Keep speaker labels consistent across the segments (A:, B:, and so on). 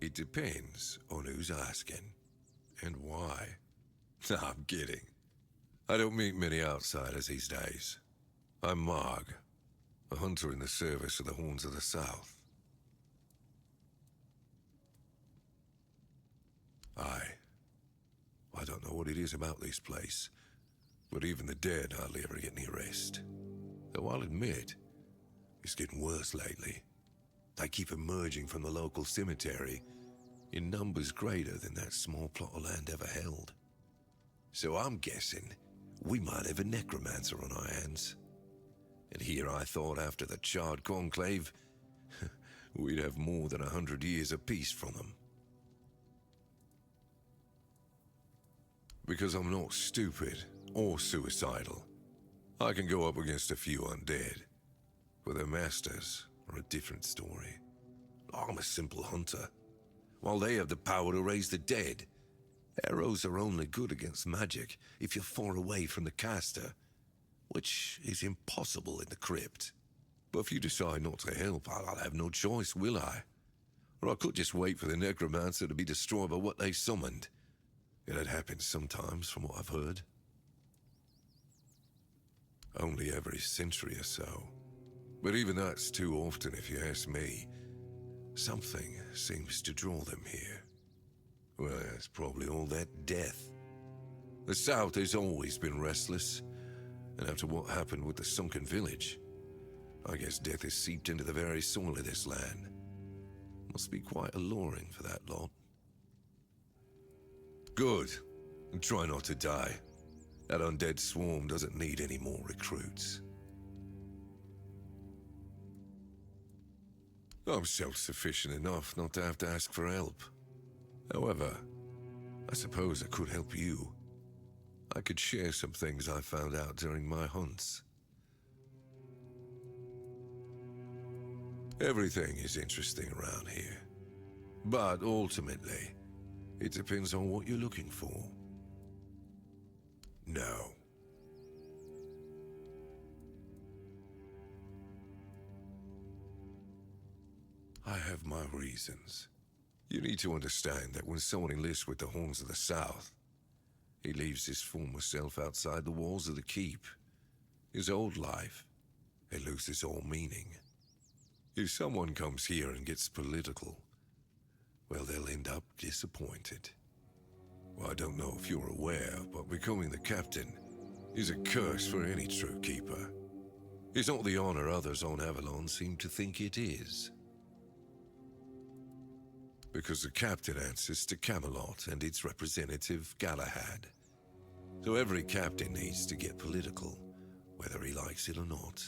A: It depends on who's asking. And why. Nah, I'm kidding. I don't meet many outsiders these days. I'm Marg, a hunter in the service of the Horns of the South. I don't know what it is about this place, but even the dead hardly ever get any rest. Though I'll admit, it's getting worse lately. They keep emerging from the local cemetery in numbers greater than that small plot of land ever held. So I'm guessing we might have a necromancer on our hands. And here I thought after the Charred Conclave, we'd have more than 100 years of peace from them. Because I'm not stupid or suicidal, I can go up against a few undead, but their masters are a different story. I'm a simple hunter, while they have the power to raise the dead. Arrows are only good against magic if you're far away from the caster, which is impossible in the crypt. But if you decide not to help, I'll have no choice, will I? Or I could just wait for the necromancer to be destroyed by what they summoned. It happens sometimes, from what I've heard. Only every century or so. But even that's too often, if you ask me. Something seems to draw them here. Well, it's probably all that death. The South has always been restless, and after what happened with the sunken village, I guess death has seeped into the very soil of this land. Must be quite alluring for that lot. Good. And try not to die. That undead swarm doesn't need any more recruits. I'm self-sufficient enough not to have to ask for help. However, I suppose I could help you. I could share some things I found out during my hunts. Everything is interesting around here. But ultimately, it depends on what you're looking for. No. I have my reasons. You need to understand that when someone enlists with the Horns of the South, he leaves his former self outside the walls of the keep. His old life, it loses all meaning. If someone comes here and gets political, well, they'll end up disappointed. Well, I don't know if you're aware, but becoming the captain is a curse for any true keeper. It's not the honor others on Avalon seem to think it is. Because the captain answers to Camelot and its representative, Galahad. So every captain needs to get political, whether he likes it or not.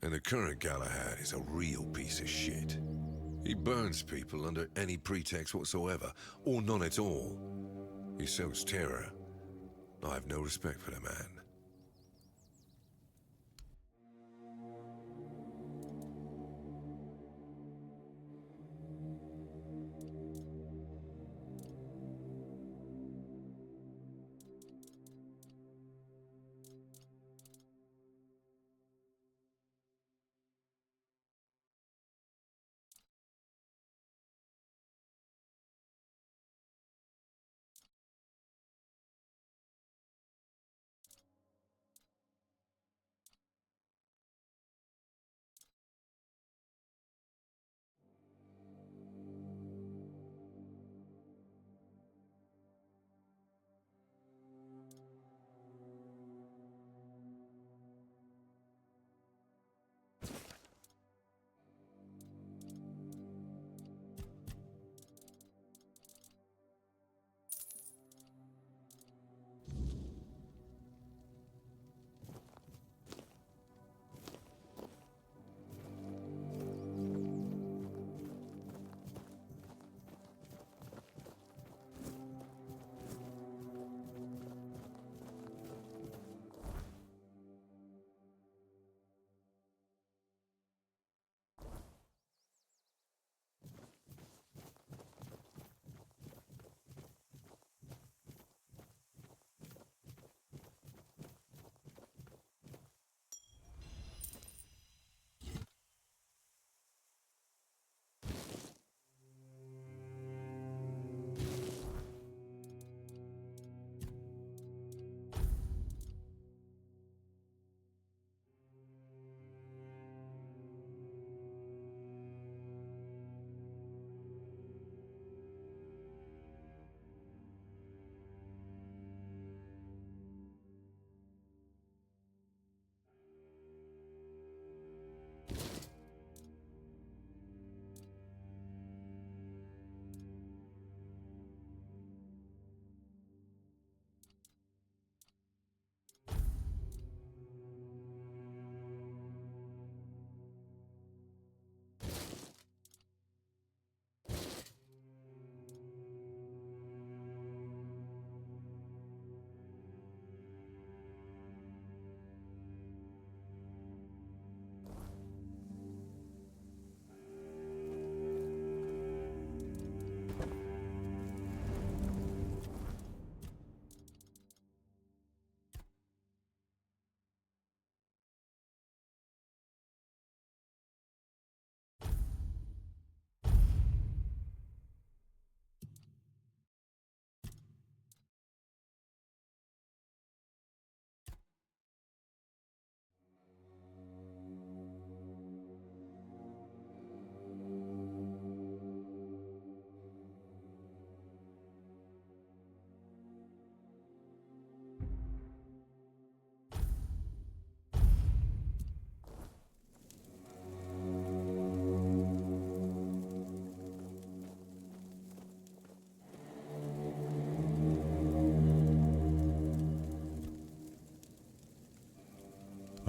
A: And the current Galahad is a real piece of shit. He burns people under any pretext whatsoever, or none at all. He sows terror. I have no respect for the man.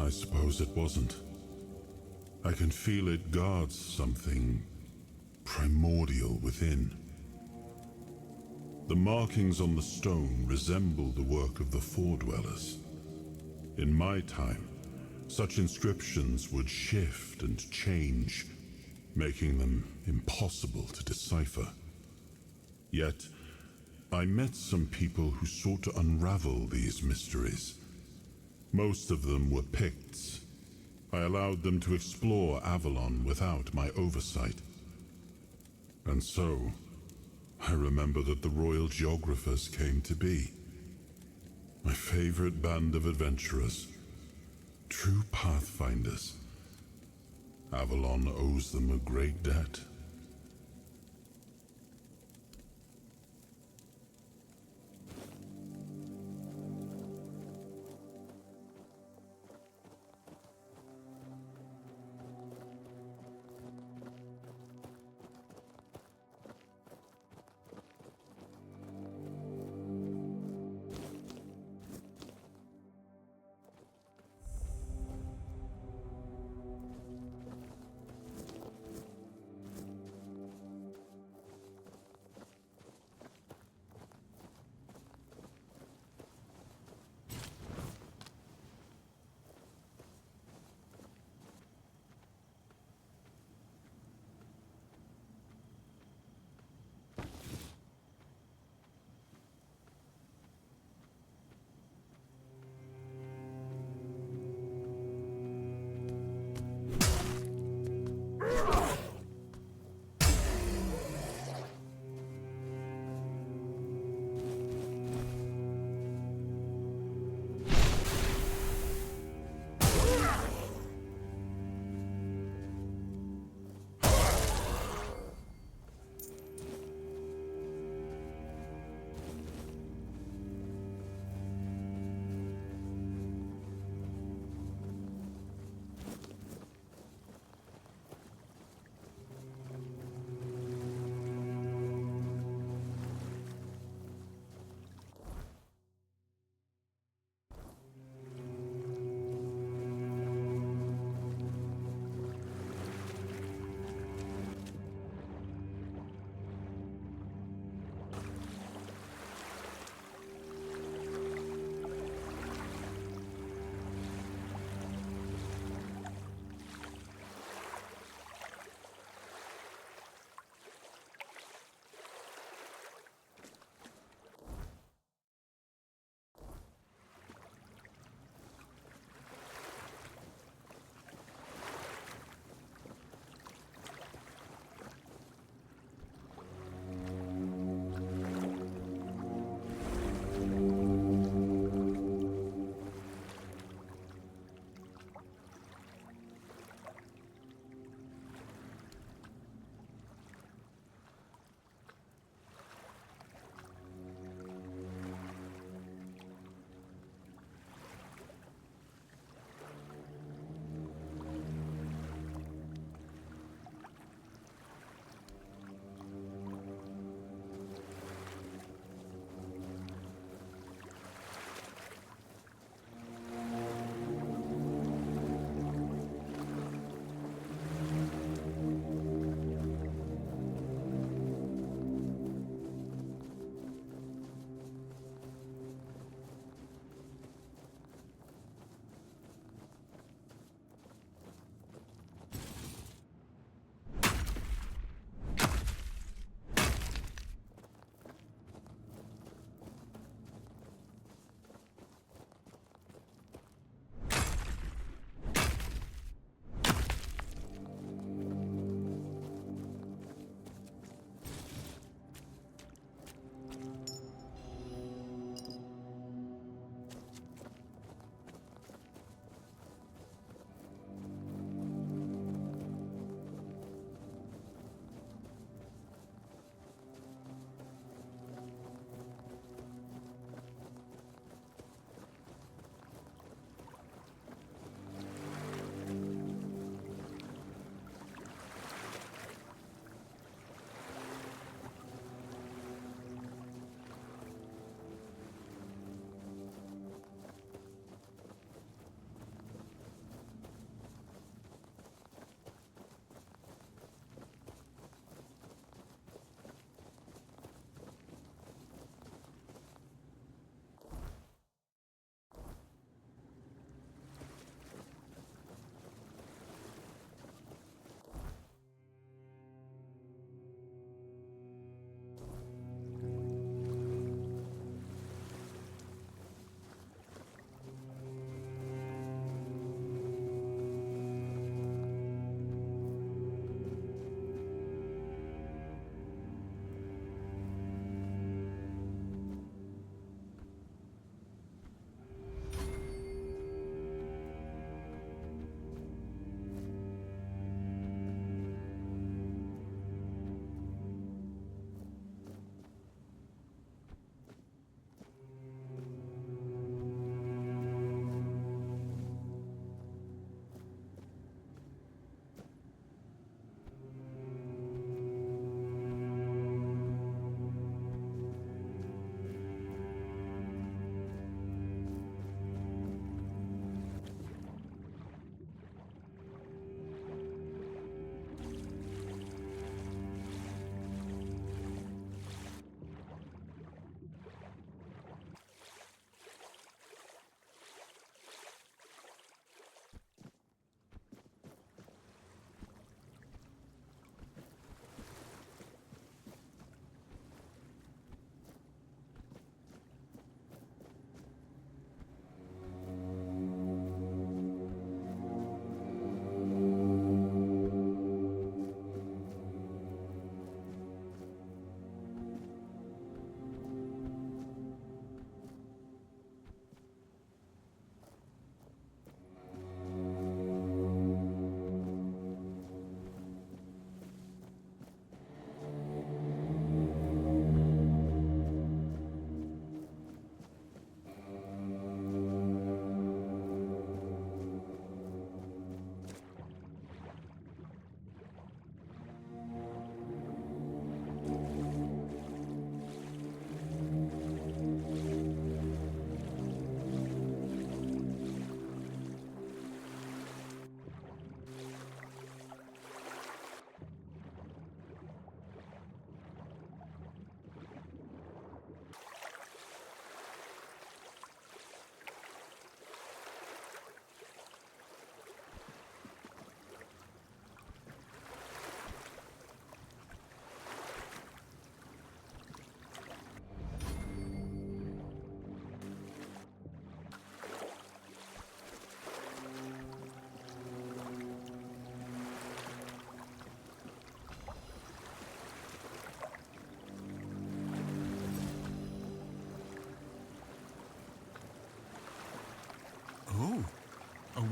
B: I suppose it wasn't. I can feel it guards something primordial within. The markings on the stone resemble the work of the Foredwellers. In my time, such inscriptions would shift and change, making them impossible to decipher. Yet, I met some people who sought to unravel these mysteries. Most of them were Picts. I allowed them to explore Avalon without my oversight. And so, I remember that the Royal Geographers came to be. My favorite band of adventurers. True pathfinders. Avalon owes them a great debt.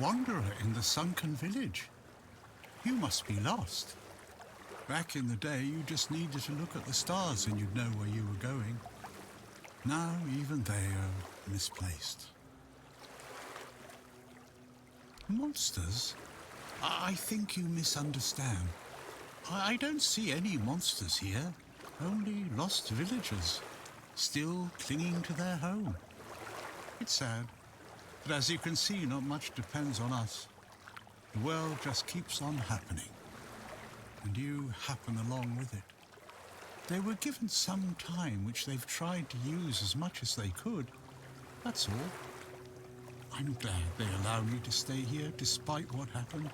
C: wanderer in the sunken village. You must be lost. Back in the day, you just needed to look at the stars and you'd know where you were going. Now, even they are misplaced. Monsters? I think you misunderstand. I don't see any monsters here, only lost villagers, still clinging to their home. It's sad, but as you can see, not much depends on us. The world just keeps on happening, and you happen along with it. They were given some time which they've tried to use as much as they could. That's all. I'm glad they allow me to stay here despite what happened.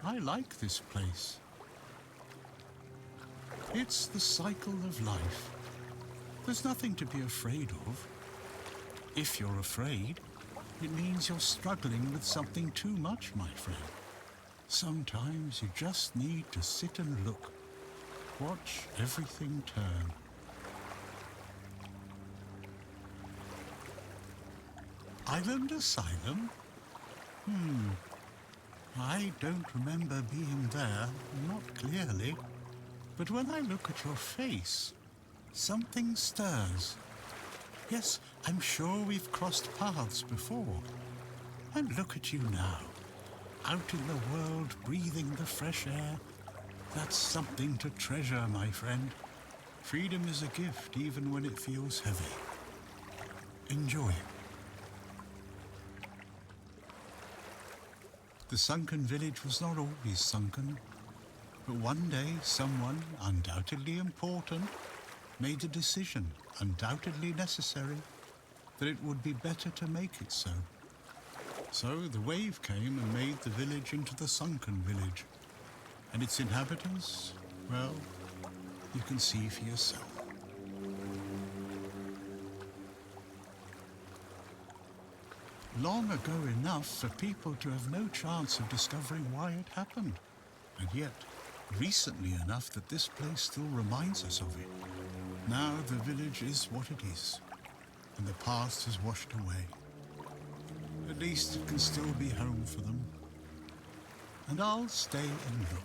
C: I like this place. It's the cycle of life. There's nothing to be afraid of. If you're afraid, it means you're struggling with something too much, my friend. Sometimes you just need to sit and look. Watch everything turn. Island Asylum? I don't remember being there, not clearly. But when I look at your face, something stirs. Yes, I'm sure we've crossed paths before. And look at you now, out in the world, breathing the fresh air. That's something to treasure, my friend. Freedom is a gift, even when it feels heavy. Enjoy it. The sunken village was not always sunken, but one day someone, undoubtedly important, made a decision, undoubtedly necessary, that it would be better to make it so. So the wave came and made the village into the sunken village. And its inhabitants, well, you can see for yourself. Long ago enough for people to have no chance of discovering why it happened. And yet, recently enough that this place still reminds us of it. Now the village is what it is, and the past has washed away. At least it can still be home for them. And I'll stay and look.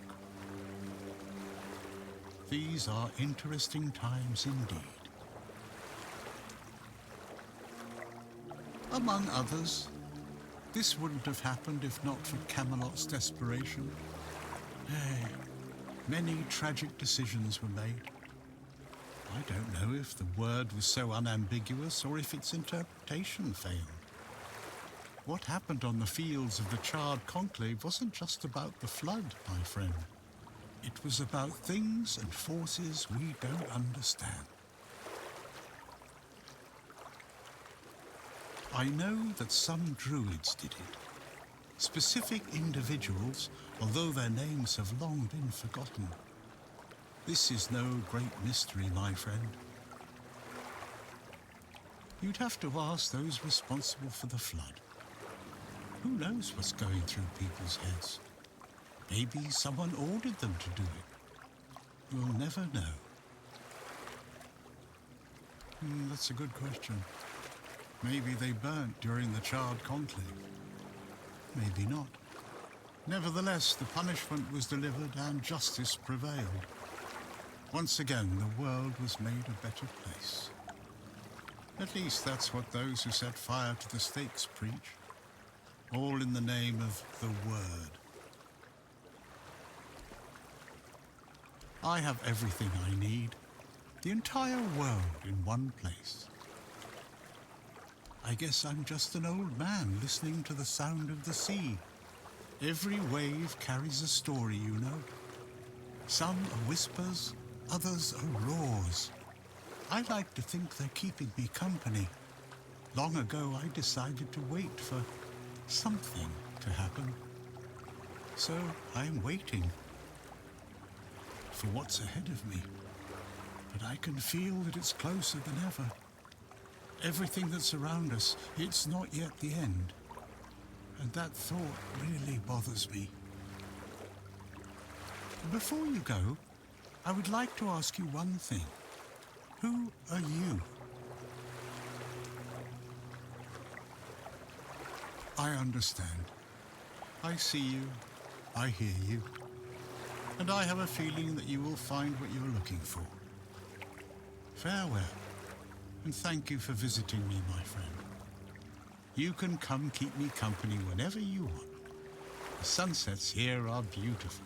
C: These are interesting times indeed. Among others, this wouldn't have happened if not for Camelot's desperation. Many tragic decisions were made. I don't know if the word was so unambiguous or if its interpretation failed. What happened on the fields of the charred conclave wasn't just about the flood, my friend. It was about things and forces we don't understand. I know that some druids did it. Specific individuals, although their names have long been forgotten. This is no great mystery, my friend. You'd have to ask those responsible for the flood. Who knows what's going through people's heads? Maybe someone ordered them to do it. We'll never know. That's a good question. Maybe they burnt during the charred conclave. Maybe not. Nevertheless, the punishment was delivered and justice prevailed. Once again, the world was made a better place. At least that's what those who set fire to the stakes preach. All in the name of the Word. I have everything I need. The entire world in one place. I guess I'm just an old man listening to the sound of the sea. Every wave carries a story, you know. Some are whispers, others are roars. I like to think they're keeping me company. Long ago, I decided to wait for something to happen. So I'm waiting for what's ahead of me. But I can feel that it's closer than ever. Everything that's around us, it's not yet the end. And that thought really bothers me. Before you go, I would like to ask you one thing. Who are you? I understand. I see you, I hear you, and I have a feeling that you will find what you're looking for. Farewell, and thank you for visiting me, my friend. You can come keep me company whenever you want. The sunsets here are beautiful.